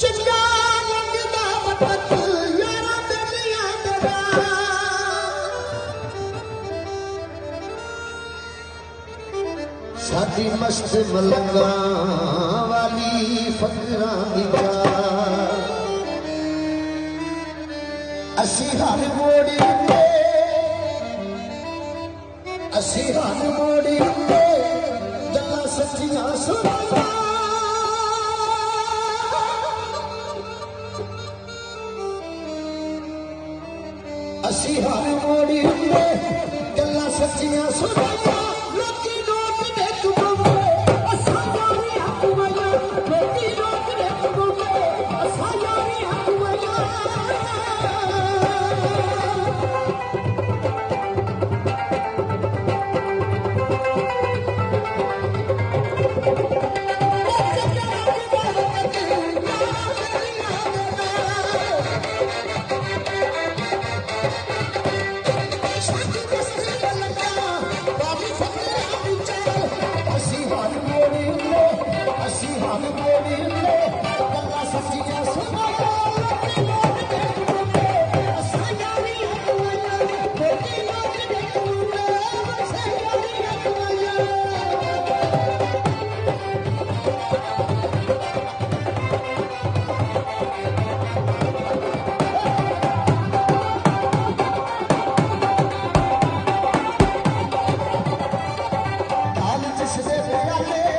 चंगा लगदा वक्त यारा बेलियां दा साडी मस्त मलंगा वाली फकरां दी असी हर मोड़ी ते असी हर मोड़ी ते गल्लां सच्चियां सुनाइयां असी हर मोड़ी ते गल्लां सच्चियां सुनाइयां लोकी नोट दे कमावे असां यारी हक वाला लोकी नोट दे कमावे असां यारी हक वाला जिसदे प्याले